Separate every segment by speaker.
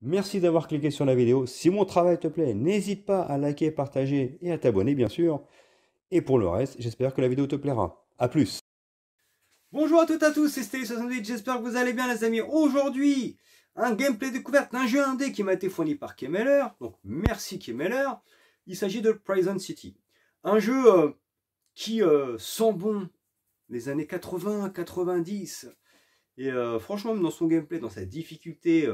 Speaker 1: Merci d'avoir cliqué sur la vidéo. Si mon travail te plaît, n'hésite pas à liker, partager et à t'abonner, bien sûr. Et pour le reste, j'espère que la vidéo te plaira. A plus. Bonjour à toutes et à tous, c'est Steli68, j'espère que vous allez bien les amis. Aujourd'hui, un gameplay découverte d'un jeu indé qui m'a été fourni par Kemeller. Donc merci Kemeller. Il s'agit de Prison City. Un jeu qui sent bon les années 80, 90. Et franchement, dans son gameplay, dans sa difficulté,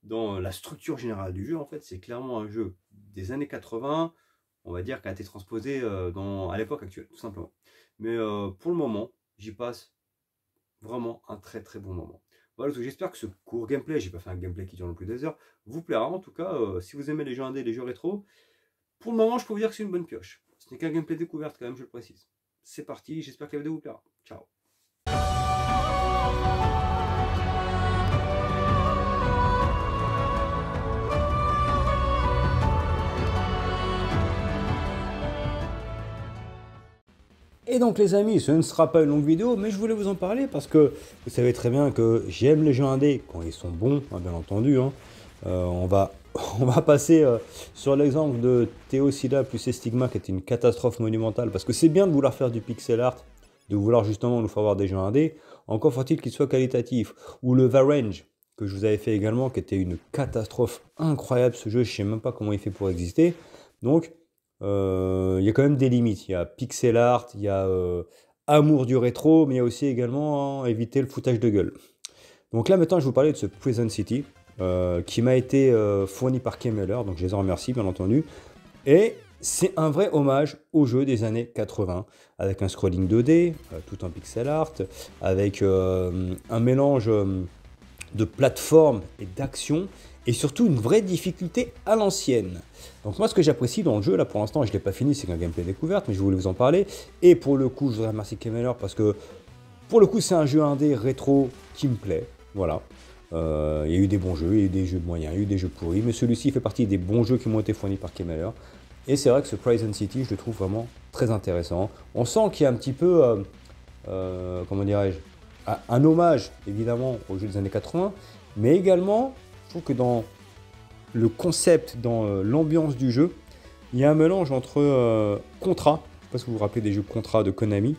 Speaker 1: dans la structure générale du jeu, en fait, c'est clairement un jeu des années 80, on va dire, qui a été transposé à l'époque actuelle, tout simplement. Mais pour le moment, j'y passe vraiment un très très bon moment. Voilà, j'espère que ce court gameplay, j'ai pas fait un gameplay qui dure non plus des heures, vous plaira. En tout cas, si vous aimez les jeux indés, les jeux rétro, pour le moment, je peux vous dire que c'est une bonne pioche. Ce n'est qu'un gameplay découverte quand même, je le précise. C'est parti, j'espère que la vidéo vous plaira. Ciao. Et donc les amis, ce ne sera pas une longue vidéo, mais je voulais vous en parler parce que vous savez très bien que j'aime les jeux indés quand ils sont bons, hein, bien entendu. Hein. On va passer sur l'exemple de Theosida plus Estigma qui était une catastrophe monumentale parce que c'est bien de vouloir faire du pixel art, de vouloir justement nous faire voir des jeux indés, encore faut-il qu'ils soient qualitatifs. Ou le Varange que je vous avais fait également qui était une catastrophe incroyable ce jeu, je ne sais même pas comment il fait pour exister. Donc il y a quand même des limites. Il y a pixel art, il y a amour du rétro, mais il y a aussi également éviter le foutage de gueule. Donc là maintenant je vais vous parler de ce Prison City qui m'a été fourni par Kemeller, donc je les en remercie bien entendu. Et c'est un vrai hommage au jeu des années 80, avec un scrolling 2D, tout en pixel art, avec un mélange de plateforme et d'action, et surtout une vraie difficulté à l'ancienne. Donc moi ce que j'apprécie dans le jeu, là pour l'instant je ne l'ai pas fini, c'est qu'un gameplay découverte, mais je voulais vous en parler. Et pour le coup je voudrais remercier Kemeller parce que pour le coup c'est un jeu indé rétro qui me plaît, voilà. Il y a eu des bons jeux, il y a eu des jeux moyens, il y a eu des jeux pourris, mais celui-ci fait partie des bons jeux qui m'ont été fournis par Kemeller. Et c'est vrai que ce Prison City, je le trouve vraiment très intéressant. On sent qu'il y a un petit peu, comment dirais-je, un hommage évidemment aux jeux des années 80, mais également, je trouve que dans le concept, dans l'ambiance du jeu, il y a un mélange entre Contra, je ne sais pas si vous vous rappelez des jeux Contra de Konami,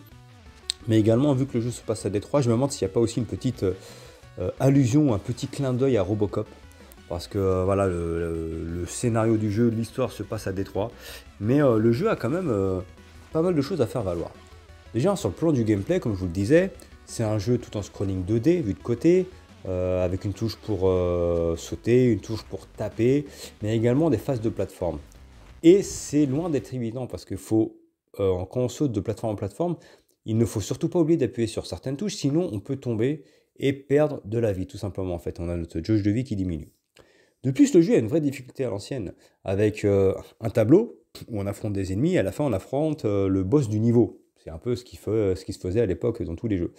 Speaker 1: mais également, vu que le jeu se passe à Détroit, je me demande s'il n'y a pas aussi une petite allusion, un petit clin d'œil à Robocop. Parce que voilà, le scénario du jeu, l'histoire se passe à Détroit. Mais le jeu a quand même pas mal de choses à faire valoir. Déjà, sur le plan du gameplay, comme je vous le disais, c'est un jeu tout en scrolling 2D, vu de côté, avec une touche pour sauter, une touche pour taper, mais également des phases de plateforme. Et c'est loin d'être évident, parce qu'il faut, quand on saute de plateforme en plateforme, il ne faut surtout pas oublier d'appuyer sur certaines touches, sinon on peut tomber et perdre de la vie, tout simplement. En fait, on a notre jauge de vie qui diminue. De plus, le jeu a une vraie difficulté à l'ancienne, avec un tableau où on affronte des ennemis, et à la fin on affronte le boss du niveau. C'est un peu ce qui se faisait à l'époque dans tous les jeux.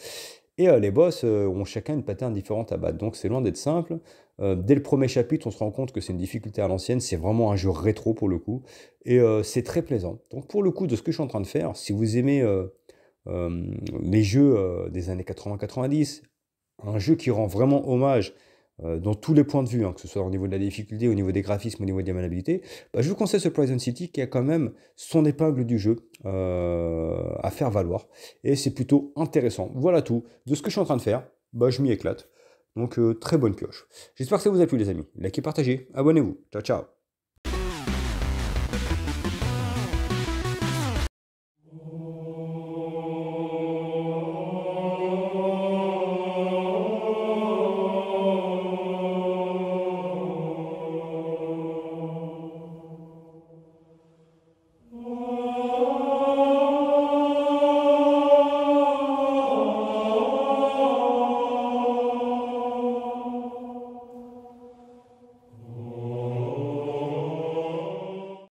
Speaker 1: Et les boss ont chacun une pattern différente à battre, donc c'est loin d'être simple. Dès le premier chapitre, on se rend compte que c'est une difficulté à l'ancienne, c'est vraiment un jeu rétro pour le coup, et c'est très plaisant. Donc pour le coup, de ce que je suis en train de faire, si vous aimez les jeux des années 80-90, un jeu qui rend vraiment hommage dans tous les points de vue, hein, que ce soit au niveau de la difficulté, au niveau des graphismes, au niveau de la maniabilité, bah, je vous conseille ce Prison City qui a quand même son épingle du jeu à faire valoir. Et c'est plutôt intéressant. Voilà tout. De ce que je suis en train de faire, bah, je m'y éclate. Donc très bonne pioche. J'espère que ça vous a plu les amis. Likez, partagez, abonnez-vous. Ciao ciao.